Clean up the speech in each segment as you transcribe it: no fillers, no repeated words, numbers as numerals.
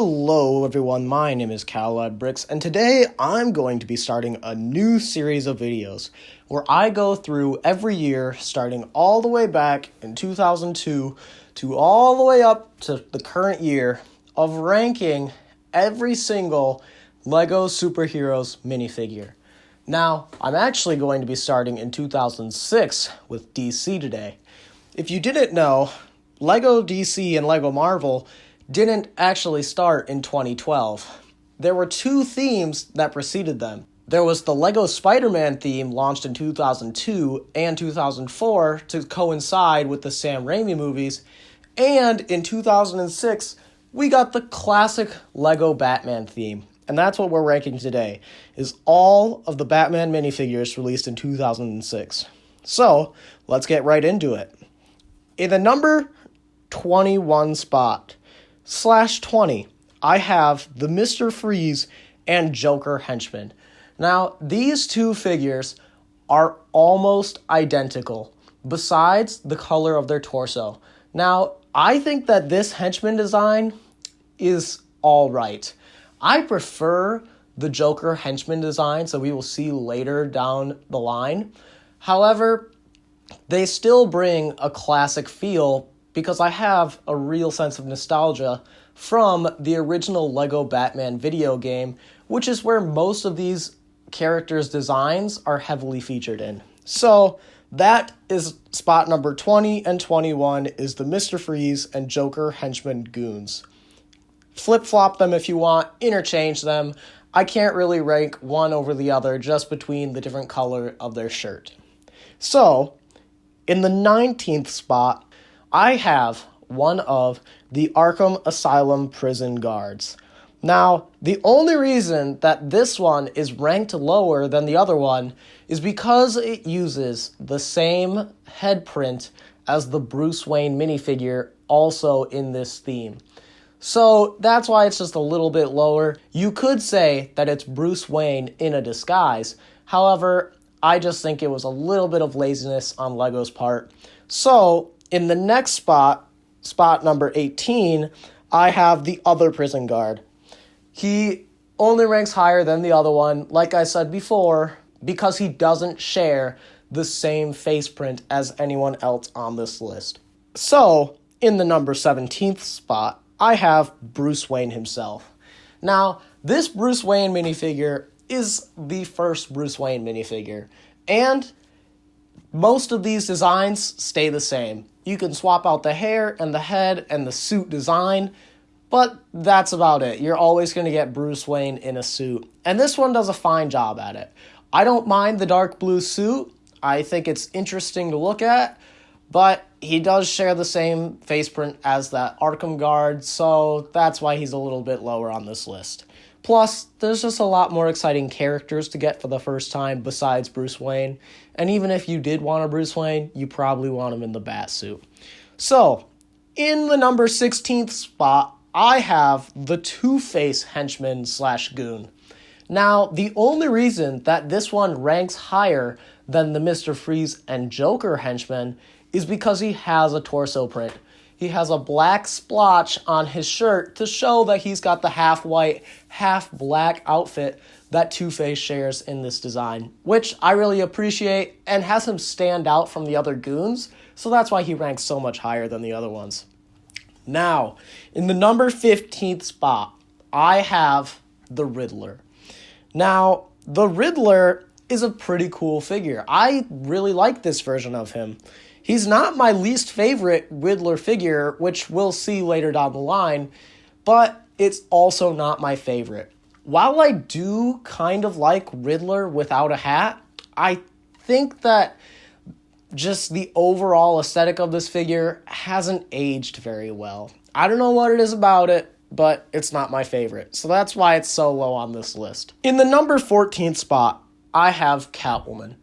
Hello everyone, my name is Kal-Eb, and today I'm going to be starting a new series of videos where I go through every year starting all the way back in 2002 to all the way up to the current year of ranking every single LEGO Superheroes minifigure. Now, I'm actually going to be starting in 2006 with DC today. If you didn't know, LEGO DC and LEGO Marvel didn't actually start in 2012. There were two themes that preceded them. There was the LEGO Spider-Man theme launched in 2002 and 2004 to coincide with the Sam Raimi movies, and in 2006, we got the classic LEGO Batman theme. And that's what we're ranking today, is all of the Batman minifigures released in 2006. So, let's get right into it. In the number 21 spot, /20, I have the Mr. Freeze and Joker henchman. Now, these two figures are almost identical, besides the color of their torso. Now, I think that this henchman design is alright. I prefer the Joker henchman design, so we will see later down the line. However, they still bring a classic feel because I have a real sense of nostalgia from the original LEGO Batman video game, which is where most of these characters' designs are heavily featured in. So that is spot number 20 and 21 is the Mr. Freeze and Joker henchman goons. Flip-flop them if you want, interchange them. I can't really rank one over the other just between the different color of their shirt. So, in the 19th spot, I have one of the Arkham Asylum prison guards. Now, the only reason that this one is ranked lower than the other one is because it uses the same head print as the Bruce Wayne minifigure also in this theme. So that's why it's just a little bit lower. You could say that it's Bruce Wayne in a disguise. However, I just think it was a little bit of laziness on LEGO's part. So, in the next spot number 18, I have the other prison guard. He only ranks higher than the other one, like I said before, because he doesn't share the same face print as anyone else on this list. So, in the number 17th spot, I have Bruce Wayne himself. Now, this Bruce Wayne minifigure is the first Bruce Wayne minifigure, and most of these designs stay the same. You can swap out the hair and the head and the suit design, but that's about it. You're always going to get Bruce Wayne in a suit, and this one does a fine job at it. I don't mind the dark blue suit. I think it's interesting to look at, but he does share the same face print as that Arkham guard, so that's why he's a little bit lower on this list. Plus, there's just a lot more exciting characters to get for the first time besides Bruce Wayne. And even if you did want a Bruce Wayne, you probably want him in the bat suit. So, in the number 16th spot, I have the Two-Face henchman/goon. Now, the only reason that this one ranks higher than the Mr. Freeze and Joker henchman is because he has a torso print. He has a black splotch on his shirt to show that he's got the half-white, half-black outfit that Two-Face shares in this design, which I really appreciate and has him stand out from the other goons, so that's why he ranks so much higher than the other ones. Now, in the number 15th spot, I have the Riddler. Now, the Riddler is a pretty cool figure. I really like this version of him. He's not my least favorite Riddler figure, which we'll see later down the line, but it's also not my favorite. While I do kind of like Riddler without a hat, I think that just the overall aesthetic of this figure hasn't aged very well. I don't know what it is about it, but it's not my favorite, so that's why it's so low on this list. In the number 14th spot, I have Catwoman.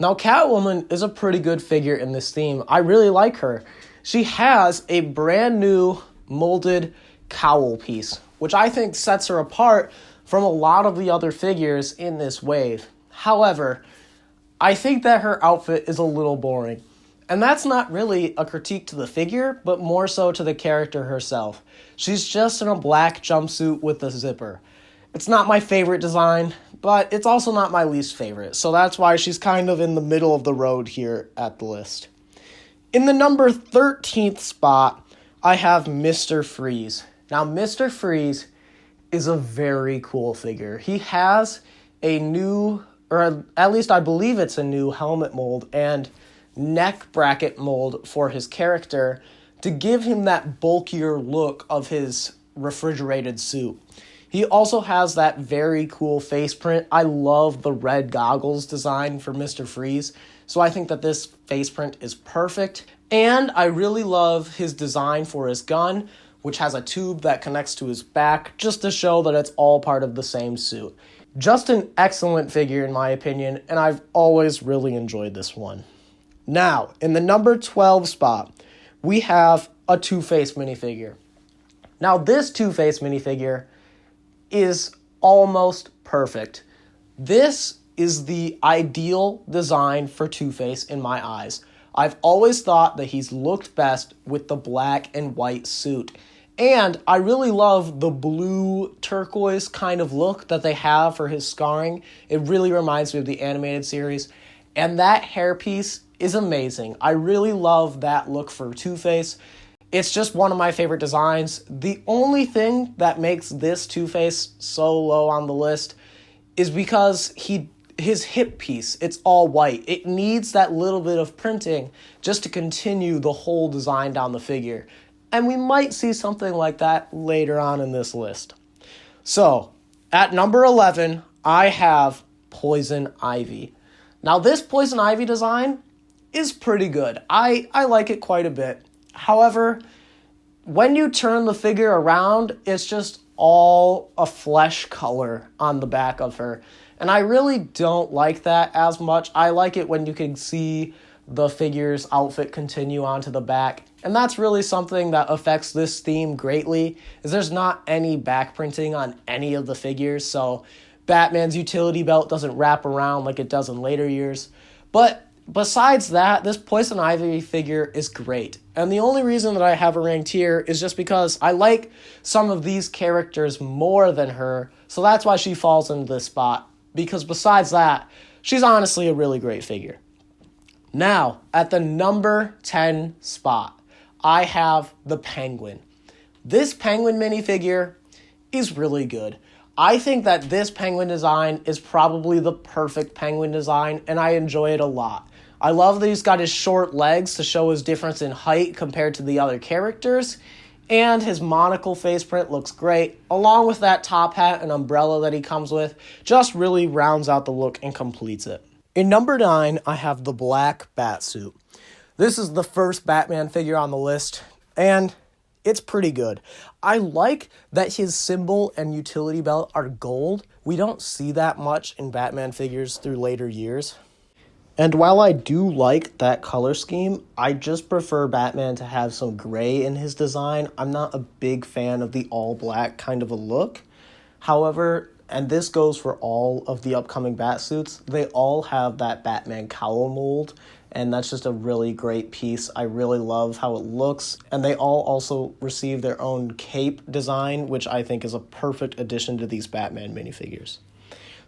Now, Catwoman is a pretty good figure in this theme. I really like her. She has a brand new molded cowl piece, which I think sets her apart from a lot of the other figures in this wave. However, I think that her outfit is a little boring. And that's not really a critique to the figure, but more so to the character herself. She's just in a black jumpsuit with a zipper. It's not my favorite design, but it's also not my least favorite, so that's why she's kind of in the middle of the road here at the list. In the number 13th spot, I have Mr. Freeze. Now, Mr. Freeze is a very cool figure. He has a new, or at least I believe it's a new helmet mold and neck bracket mold for his character to give him that bulkier look of his refrigerated suit. He also has that very cool face print. I love the red goggles design for Mr. Freeze, so I think that this face print is perfect. And I really love his design for his gun, which has a tube that connects to his back, just to show that it's all part of the same suit. Just an excellent figure in my opinion, and I've always really enjoyed this one. Now, in the number 12 spot, we have a Two-Face minifigure. Now, this Two-Face minifigure is almost perfect. This is the ideal design for Two-Face in my eyes. I've always thought that he's looked best with the black and white suit. And I really love the blue turquoise kind of look that they have for his scarring. It really reminds me of the animated series. And that hairpiece is amazing. I really love that look for Two-Face. It's just one of my favorite designs. The only thing that makes this Two-Face so low on the list is because his hip piece, it's all white. It needs that little bit of printing just to continue the whole design down the figure. And we might see something like that later on in this list. So, at number 11, I have Poison Ivy. Now, this Poison Ivy design is pretty good. I like it quite a bit. However, when you turn the figure around, it's just all a flesh color on the back of her. And I really don't like that as much. I like it when you can see the figure's outfit continue onto the back. And that's really something that affects this theme greatly, is there's not any back printing on any of the figures. So Batman's utility belt doesn't wrap around like it does in later years. But besides that, this Poison Ivy figure is great. And the only reason that I have her ranked here is just because I like some of these characters more than her. So that's why she falls into this spot. Because besides that, she's honestly a really great figure. Now, at the number 10 spot, I have the Penguin. This Penguin minifigure is really good. I think that this Penguin design is probably the perfect Penguin design, and I enjoy it a lot. I love that he's got his short legs to show his difference in height compared to the other characters, and his monocle face print looks great, along with that top hat and umbrella that he comes with, just really rounds out the look and completes it. In number 9, I have the black Batsuit. This is the first Batman figure on the list, and it's pretty good. I like that his symbol and utility belt are gold. We don't see that much in Batman figures through later years. And while I do like that color scheme, I just prefer Batman to have some gray in his design. I'm not a big fan of the all-black kind of a look. However, and this goes for all of the upcoming Batsuits, they all have that Batman cowl mold, and that's just a really great piece. I really love how it looks, and they all also receive their own cape design, which I think is a perfect addition to these Batman minifigures.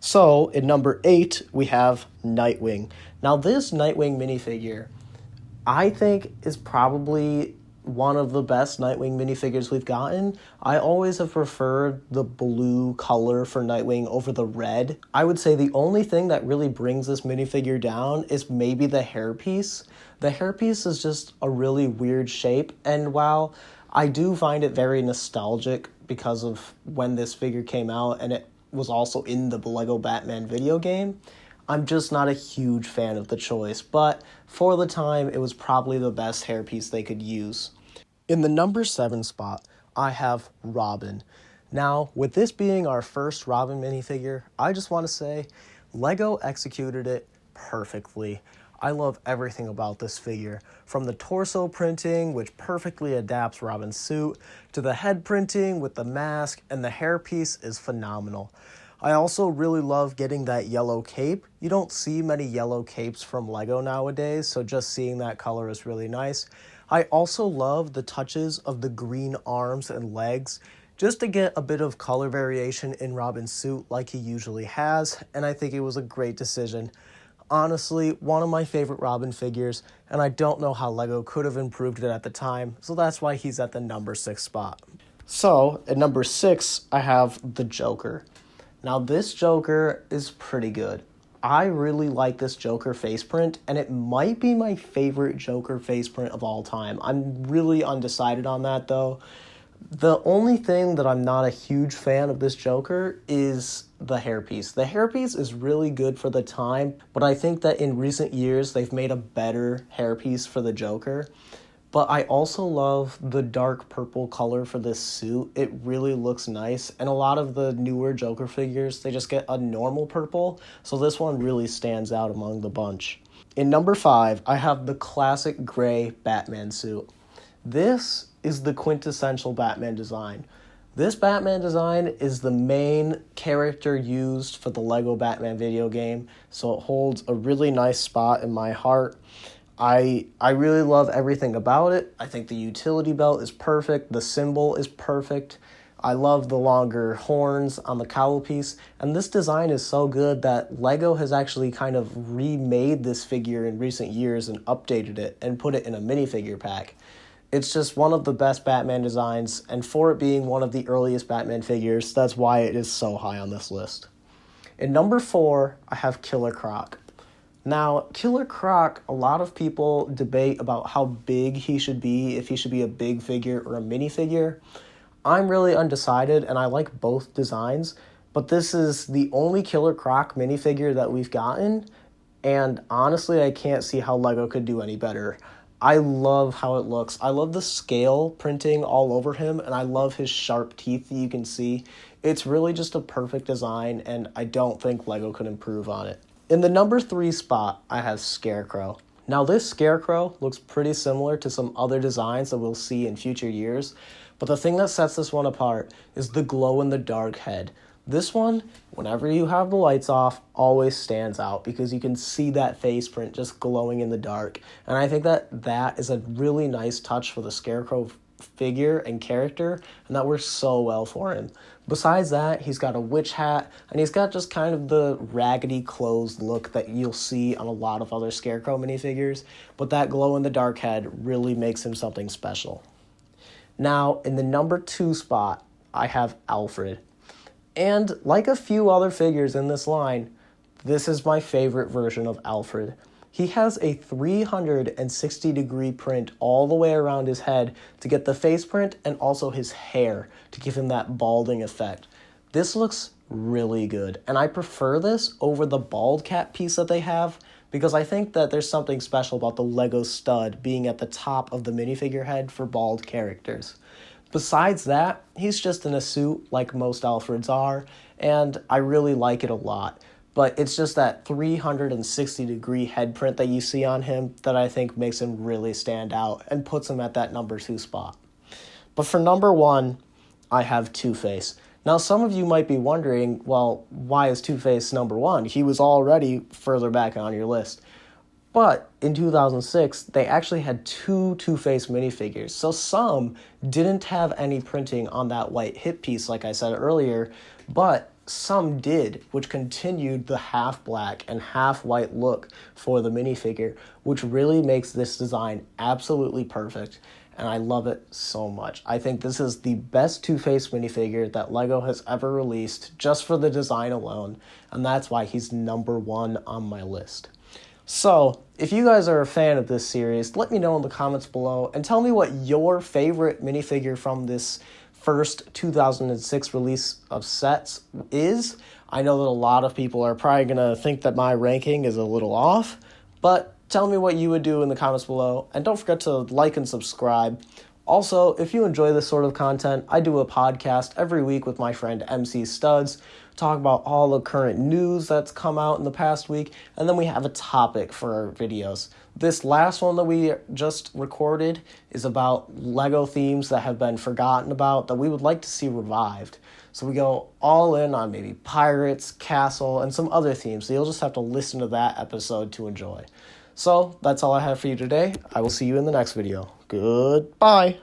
So, in number 8, we have Nightwing. Now, this Nightwing minifigure, I think, is probably one of the best Nightwing minifigures we've gotten. I always have preferred the blue color for Nightwing over the red. I would say the only thing that really brings this minifigure down is maybe the hairpiece. The hairpiece is just a really weird shape, and while I do find it very nostalgic because of when this figure came out, and it was also in the Lego Batman video game, I'm just not a huge fan of the choice, but for the time, it was probably the best hairpiece they could use. In the number 7 spot, I have Robin. Now, with this being our first Robin minifigure, I just want to say, Lego executed it perfectly. I love everything about this figure, from the torso printing, which perfectly adapts Robin's suit, to the head printing with the mask, and the hairpiece is phenomenal. I also really love getting that yellow cape. You don't see many yellow capes from LEGO nowadays, so just seeing that color is really nice. I also love the touches of the green arms and legs, just to get a bit of color variation in Robin's suit like he usually has, and I think it was a great decision. Honestly, one of my favorite Robin figures, and I don't know how LEGO could have improved it at the time, so that's why he's at the number 6 spot. So, at number 6, I have the Joker. Now, this Joker is pretty good. I really like this Joker face print, and it might be my favorite Joker face print of all time. I'm really undecided on that, though. The only thing that I'm not a huge fan of this Joker is the hairpiece. The hairpiece is really good for the time, but I think that in recent years they've made a better hairpiece for the Joker. But I also love the dark purple color for this suit. It really looks nice. And a lot of the newer Joker figures, they just get a normal purple. So this one really stands out among the bunch. In number 5, I have the classic gray Batman suit. This is the quintessential Batman design. This Batman design is the main character used for the LEGO Batman video game. So it holds a really nice spot in my heart. I really love everything about it. I think the utility belt is perfect. The symbol is perfect. I love the longer horns on the cowl piece. And this design is so good that LEGO has actually kind of remade this figure in recent years and updated it and put it in a minifigure pack. It's just one of the best Batman designs, and for it being one of the earliest Batman figures, that's why it is so high on this list. In number 4, I have Killer Croc. Now, Killer Croc, a lot of people debate about how big he should be, if he should be a big figure or a minifigure. I'm really undecided, and I like both designs, but this is the only Killer Croc minifigure that we've gotten, and honestly, I can't see how LEGO could do any better. I love how it looks. I love the scale printing all over him, and I love his sharp teeth that you can see. It's really just a perfect design, and I don't think LEGO could improve on it. In the number 3 spot, I have Scarecrow. Now, this Scarecrow looks pretty similar to some other designs that we'll see in future years, but the thing that sets this one apart is the glow-in-the-dark head. This one, whenever you have the lights off, always stands out because you can see that face print just glowing in the dark. And I think that that is a really nice touch for the Scarecrow figure and character, and that works so well for him. Besides that, he's got a witch hat, and he's got just kind of the raggedy clothes look that you'll see on a lot of other Scarecrow minifigures, but that glow-in-the-dark head really makes him something special. Now, in the number 2 spot, I have Alfred. And like a few other figures in this line, this is my favorite version of Alfred. He has a 360-degree print all the way around his head to get the face print and also his hair to give him that balding effect. This looks really good, and I prefer this over the bald cap piece that they have because I think that there's something special about the Lego stud being at the top of the minifigure head for bald characters. Besides that, he's just in a suit like most Alfreds are, and I really like it a lot. But it's just that 360-degree head print that you see on him that I think makes him really stand out and puts him at that number 2 spot. But for number 1, I have Two-Face. Now, some of you might be wondering, well, why is Two-Face number 1? He was already further back on your list. But in 2006, they actually had 2 Two-Face minifigures. So some didn't have any printing on that white hip piece, like I said earlier, but some did, which continued the half black and half white look for the minifigure, which really makes this design absolutely perfect, and I love it so much. I think this is the best Two-Face minifigure that LEGO has ever released just for the design alone, and that's why he's number 1 on my list. So, if you guys are a fan of this series, let me know in the comments below and tell me what your favorite minifigure from this first 2006 release of sets is. I know that a lot of people are probably going to think that my ranking is a little off, but tell me what you would do in the comments below, and don't forget to like and subscribe. Also, if you enjoy this sort of content, I do a podcast every week with my friend MC Studs, talk about all the current news that's come out in the past week, and then we have a topic for our videos. This last one that we just recorded is about LEGO themes that have been forgotten about that we would like to see revived. So we go all in on maybe pirates, castle, and some other themes. So you'll just have to listen to that episode to enjoy. So that's all I have for you today. I will see you in the next video. Goodbye.